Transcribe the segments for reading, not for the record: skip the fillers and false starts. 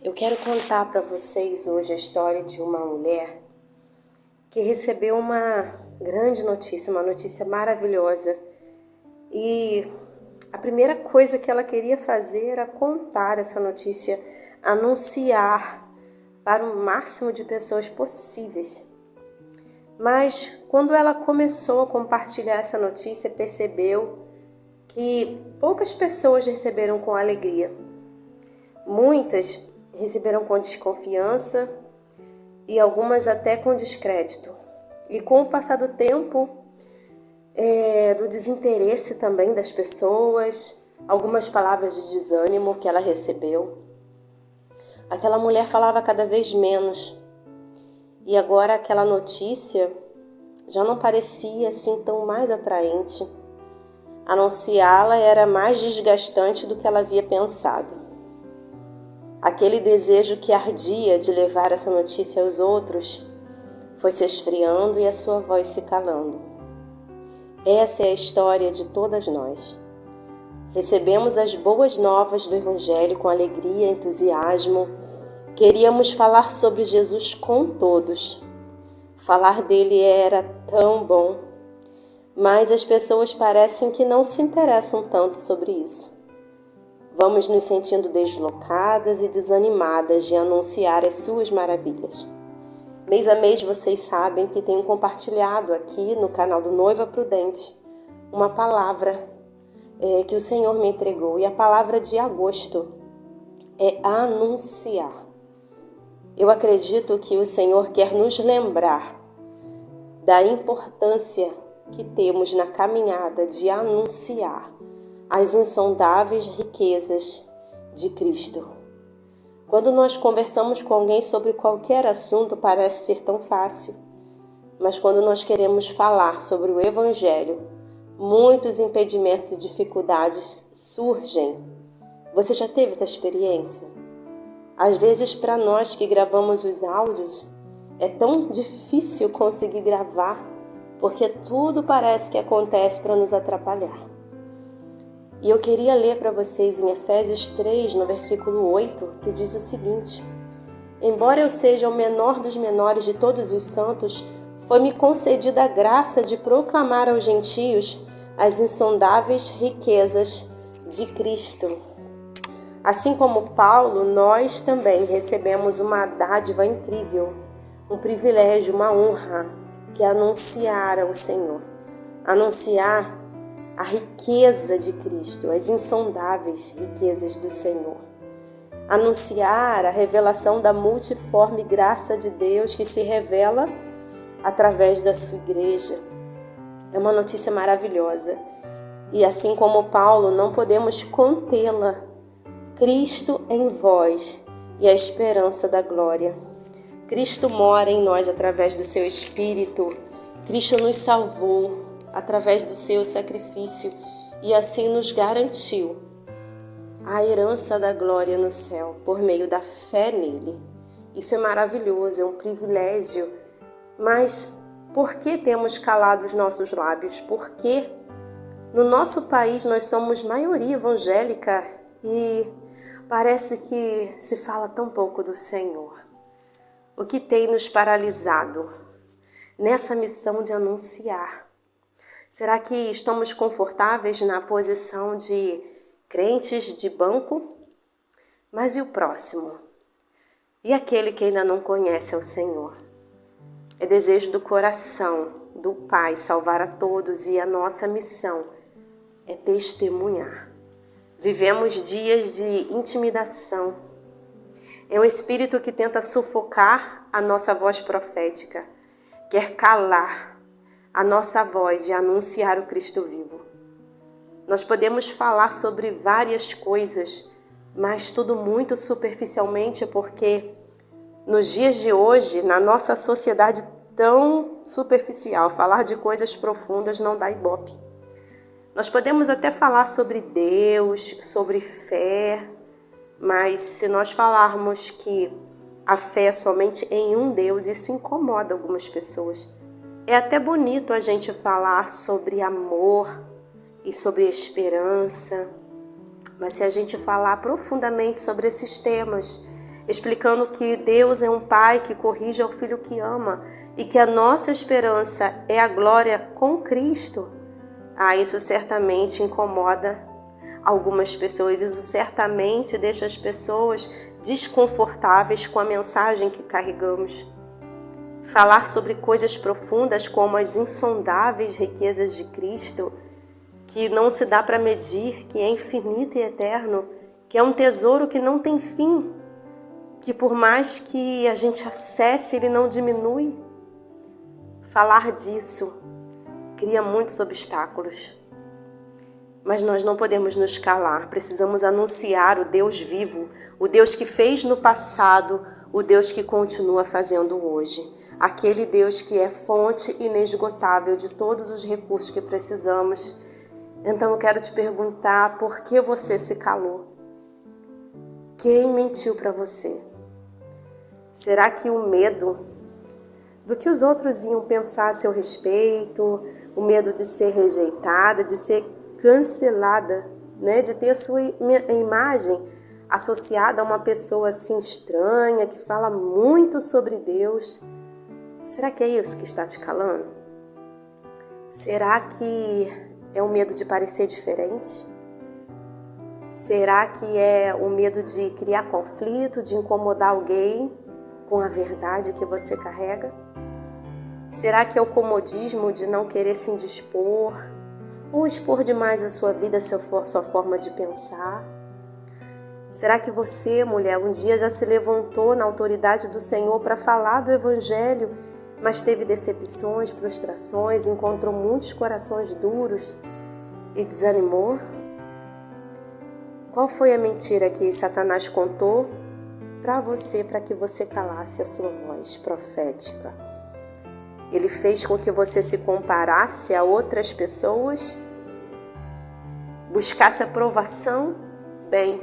Eu quero contar para vocês hoje a história de uma mulher que recebeu uma grande notícia, uma notícia maravilhosa. E a primeira coisa que ela queria fazer era contar essa notícia, anunciar para o máximo de pessoas possíveis. Mas quando ela começou a compartilhar essa notícia, percebeu que poucas pessoas receberam com alegria. Muitas receberam com desconfiança e algumas até com descrédito. E com o passar do tempo, do desinteresse também das pessoas, algumas palavras de desânimo que ela recebeu, aquela mulher falava cada vez menos. E agora aquela notícia já não parecia assim tão mais atraente. Anunciá-la era mais desgastante do que ela havia pensado. Aquele desejo que ardia de levar essa notícia aos outros foi se esfriando e a sua voz se calando. Essa é a história de todas nós. Recebemos as boas novas do Evangelho com alegria e entusiasmo. Queríamos falar sobre Jesus com todos. Falar dele era tão bom, mas as pessoas parecem que não se interessam tanto sobre isso. Vamos nos sentindo deslocadas e desanimadas de anunciar as suas maravilhas. Mês a mês vocês sabem que tenho compartilhado aqui no canal do Noiva Prudente uma palavra que o Senhor me entregou. E a palavra de agosto é anunciar. Eu acredito que o Senhor quer nos lembrar da importância que temos na caminhada de anunciar as insondáveis riquezas de Cristo. Quando nós conversamos com alguém sobre qualquer assunto, parece ser tão fácil. Mas quando nós queremos falar sobre o Evangelho, muitos impedimentos e dificuldades surgem. Você já teve essa experiência? Às vezes, para nós que gravamos os áudios, é tão difícil conseguir gravar, porque tudo parece que acontece para nos atrapalhar. E eu queria ler para vocês em Efésios 3, no versículo 8, que diz o seguinte: Embora eu seja o menor dos menores de todos os santos, foi-me concedida a graça de proclamar aos gentios as insondáveis riquezas de Cristo. Assim como Paulo, nós também recebemos uma dádiva incrível, um privilégio, uma honra, que é anunciar ao Senhor. Anunciar a riqueza de Cristo, as insondáveis riquezas do Senhor. Anunciar a revelação da multiforme graça de Deus que se revela através da sua igreja. É uma notícia maravilhosa. E assim como Paulo, não podemos contê-la. Cristo em vós e a esperança da glória. Cristo mora em nós através do seu Espírito. Cristo nos salvou através do seu sacrifício e assim nos garantiu a herança da glória no céu por meio da fé nele. Isso é maravilhoso, é um privilégio. Mas por que temos calado os nossos lábios? Porque no nosso país nós somos maioria evangélica e parece que se fala tão pouco do Senhor. O que tem nos paralisado nessa missão de anunciar? Será que estamos confortáveis na posição de crentes de banco? Mas e o próximo? E aquele que ainda não conhece ao Senhor? É desejo do coração do Pai salvar a todos e a nossa missão é testemunhar. Vivemos dias de intimidação. É um espírito que tenta sufocar a nossa voz profética, quer calar a nossa voz de anunciar o Cristo vivo. Nós podemos falar sobre várias coisas, mas tudo muito superficialmente, porque nos dias de hoje, na nossa sociedade tão superficial, falar de coisas profundas não dá ibope. Nós podemos até falar sobre Deus, sobre fé, mas se nós falarmos que a fé é somente em um Deus, isso incomoda algumas pessoas. É até bonito a gente falar sobre amor e sobre esperança, mas se a gente falar profundamente sobre esses temas, explicando que Deus é um pai que corrige ao filho que ama e que a nossa esperança é a glória com Cristo. Isso certamente incomoda algumas pessoas, isso certamente deixa as pessoas desconfortáveis com a mensagem que carregamos. Falar sobre coisas profundas como as insondáveis riquezas de Cristo, que não se dá para medir, que é infinito e eterno, que é um tesouro que não tem fim, que por mais que a gente acesse, ele não diminui. Falar disso cria muitos obstáculos. Mas nós não podemos nos calar, precisamos anunciar o Deus vivo, o Deus que fez no passado, o Deus que continua fazendo hoje. Aquele Deus que é fonte inesgotável de todos os recursos que precisamos. Então eu quero te perguntar, por que você se calou? Quem mentiu para você? Será que o medo do que os outros iam pensar a seu respeito, o medo de ser rejeitada, de ser cancelada, né? De ter a sua imagem associada a uma pessoa assim estranha, que fala muito sobre Deus? Será que é isso que está te calando? Será que é o medo de parecer diferente? Será que é o medo de criar conflito, de incomodar alguém com a verdade que você carrega? Será que é o comodismo de não querer se indispor ou expor demais a sua vida, a sua forma de pensar? Será que você, mulher, um dia já se levantou na autoridade do Senhor para falar do Evangelho, mas teve decepções, frustrações, encontrou muitos corações duros e desanimou? Qual foi a mentira que Satanás contou para você, para que você calasse a sua voz profética? Ele fez com que você se comparasse a outras pessoas, buscasse aprovação? Bem,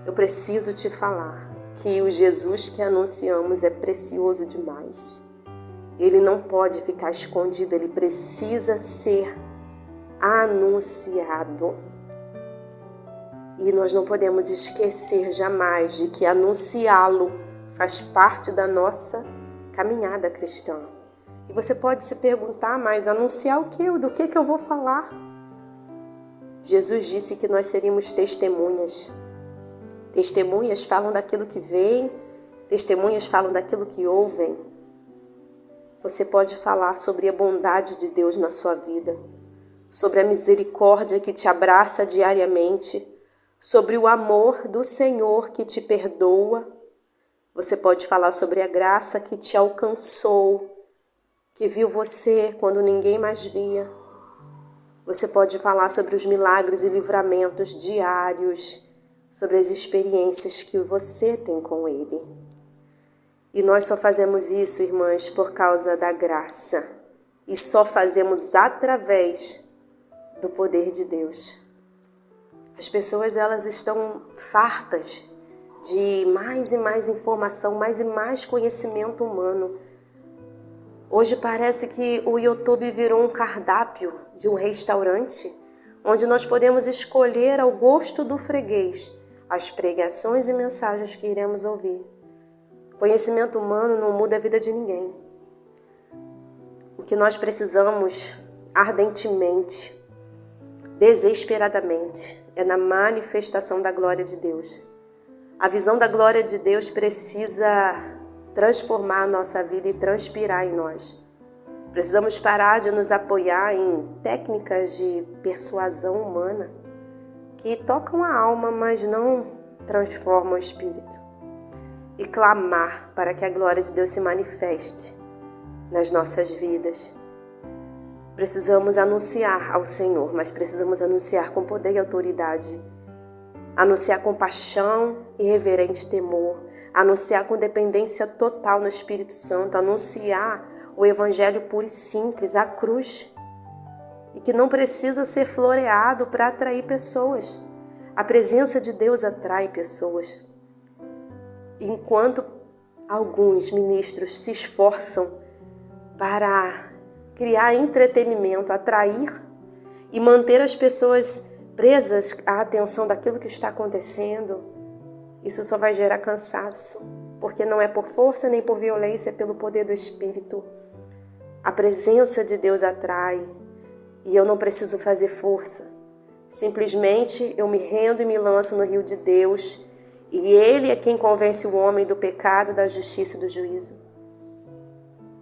eu preciso te falar que o Jesus que anunciamos é precioso demais. Ele não pode ficar escondido, ele precisa ser anunciado. E nós não podemos esquecer jamais de que anunciá-lo faz parte da nossa caminhada cristã. E você pode se perguntar, mas anunciar o quê? Do que eu vou falar? Jesus disse que nós seríamos testemunhas. Testemunhas falam daquilo que veem, testemunhas falam daquilo que ouvem. Você pode falar sobre a bondade de Deus na sua vida, sobre a misericórdia que te abraça diariamente, sobre o amor do Senhor que te perdoa. Você pode falar sobre a graça que te alcançou, que viu você quando ninguém mais via. Você pode falar sobre os milagres e livramentos diários, sobre as experiências que você tem com Ele. E nós só fazemos isso, irmãs, por causa da graça. E só fazemos através do poder de Deus. As pessoas, elas estão fartas de mais e mais informação, mais e mais conhecimento humano. Hoje parece que o YouTube virou um cardápio de um restaurante, onde nós podemos escolher ao gosto do freguês as pregações e mensagens que iremos ouvir. Conhecimento humano não muda a vida de ninguém. O que nós precisamos ardentemente, desesperadamente, é na manifestação da glória de Deus. A visão da glória de Deus precisa transformar a nossa vida e transpirar em nós. Precisamos parar de nos apoiar em técnicas de persuasão humana que tocam a alma, mas não transformam o espírito. E clamar para que a glória de Deus se manifeste nas nossas vidas. Precisamos anunciar ao Senhor, mas precisamos anunciar com poder e autoridade. Anunciar com paixão e reverente temor. Anunciar com dependência total no Espírito Santo. Anunciar o Evangelho puro e simples, a cruz. E que não precisa ser floreado para atrair pessoas. A presença de Deus atrai pessoas. Enquanto alguns ministros se esforçam para criar entretenimento, atrair e manter as pessoas presas à atenção daquilo que está acontecendo, isso só vai gerar cansaço, porque não é por força nem por violência, é pelo poder do Espírito. A presença de Deus atrai e eu não preciso fazer força. Simplesmente eu me rendo e me lanço no rio de Deus e Ele é quem convence o homem do pecado, da justiça e do juízo.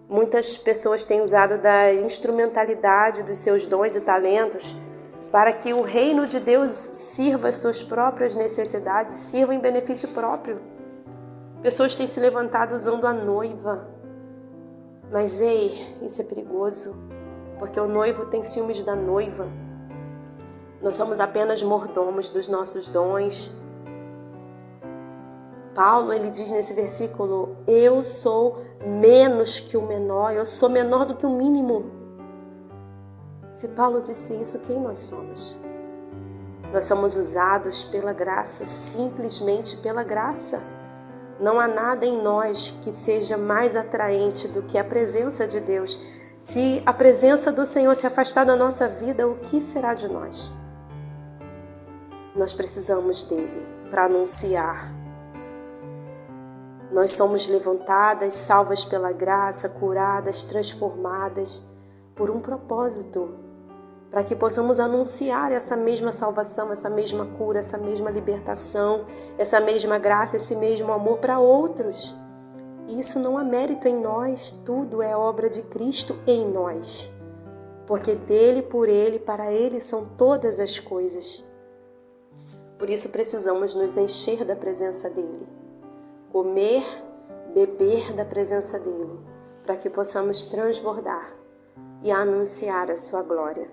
Muitas pessoas têm usado da instrumentalidade dos seus dons e talentos para que o reino de Deus sirva às suas próprias necessidades, sirva em benefício próprio. Pessoas têm se levantado usando a noiva. Mas ei, isso é perigoso, porque o noivo tem ciúmes da noiva. Nós somos apenas mordomos dos nossos dons. Paulo, ele diz nesse versículo, eu sou menos que o menor, eu sou menor do que o mínimo. Se Paulo disse isso, quem nós somos? Nós somos usados pela graça, simplesmente pela graça. Não há nada em nós que seja mais atraente do que a presença de Deus. Se a presença do Senhor se afastar da nossa vida, o que será de nós? Nós precisamos dele para anunciar. Nós somos levantadas, salvas pela graça, curadas, transformadas por um propósito, para que possamos anunciar essa mesma salvação, essa mesma cura, essa mesma libertação, essa mesma graça, esse mesmo amor para outros. E isso não há mérito em nós, tudo é obra de Cristo em nós, porque dele, por ele, para ele são todas as coisas. Por isso precisamos nos encher da presença dele, comer, beber da presença dele, para que possamos transbordar e anunciar a sua glória.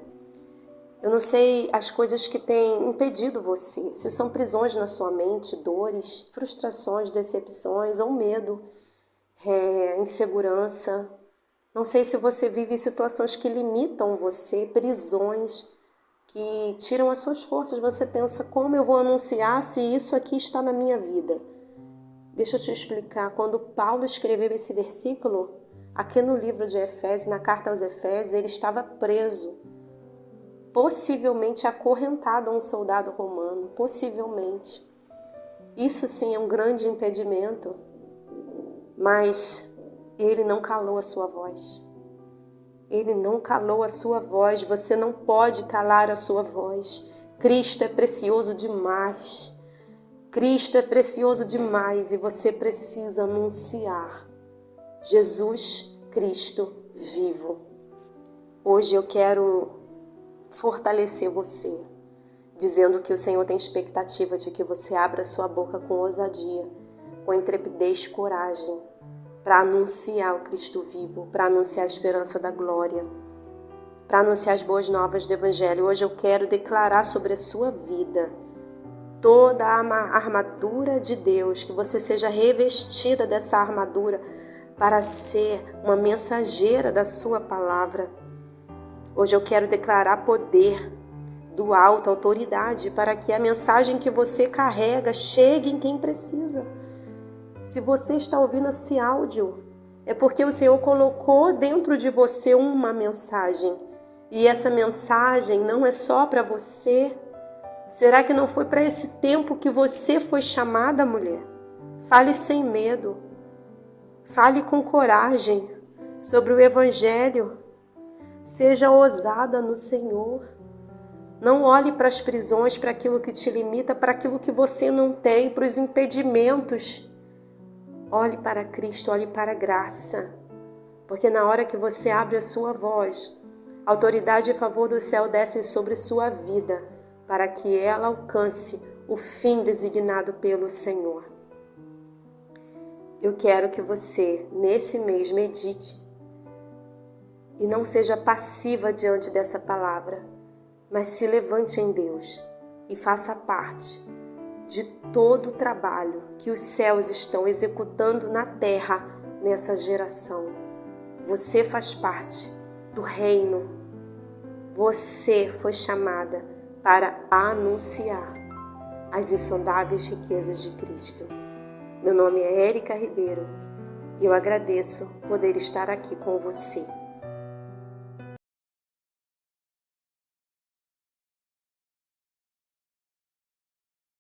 Eu não sei as coisas que têm impedido você, se são prisões na sua mente, dores, frustrações, decepções ou medo, insegurança. Não sei se você vive situações que limitam você, prisões que tiram as suas forças. Você pensa, como eu vou anunciar se isso aqui está na minha vida? Deixa eu te explicar. Quando Paulo escreveu esse versículo, aqui no livro de Efésios, na carta aos Efésios, ele estava preso, possivelmente acorrentado a um soldado romano, possivelmente. Isso sim é um grande impedimento, mas ele não calou a sua voz. Ele não calou a sua voz, você não pode calar a sua voz. Cristo é precioso demais. Cristo é precioso demais e você precisa anunciar Jesus Cristo vivo. Hoje eu quero fortalecer você, dizendo que o Senhor tem expectativa de que você abra sua boca com ousadia, com intrepidez e coragem, para anunciar o Cristo vivo, para anunciar a esperança da glória, para anunciar as boas novas do Evangelho. Hoje eu quero declarar sobre a sua vida toda a armadura de Deus, que você seja revestida dessa armadura para ser uma mensageira da sua palavra. Hoje eu quero declarar poder do alto, autoridade, para que a mensagem que você carrega chegue em quem precisa. Se você está ouvindo esse áudio, é porque o Senhor colocou dentro de você uma mensagem. E essa mensagem não é só para você. Será que não foi para esse tempo que você foi chamada, mulher? Fale sem medo. Fale com coragem sobre o Evangelho. Seja ousada no Senhor. Não olhe para as prisões, para aquilo que te limita, para aquilo que você não tem, para os impedimentos. Olhe para Cristo, olhe para a graça. Porque na hora que você abre a sua voz, a autoridade e favor do céu descem sobre sua vida, para que ela alcance o fim designado pelo Senhor. Eu quero que você, nesse mês, medite e não seja passiva diante dessa palavra, mas se levante em Deus e faça parte de todo o trabalho que os céus estão executando na terra nessa geração. Você faz parte do reino. Você foi chamada para anunciar as insondáveis riquezas de Cristo. Meu nome é Érica Ribeiro e eu agradeço poder estar aqui com você.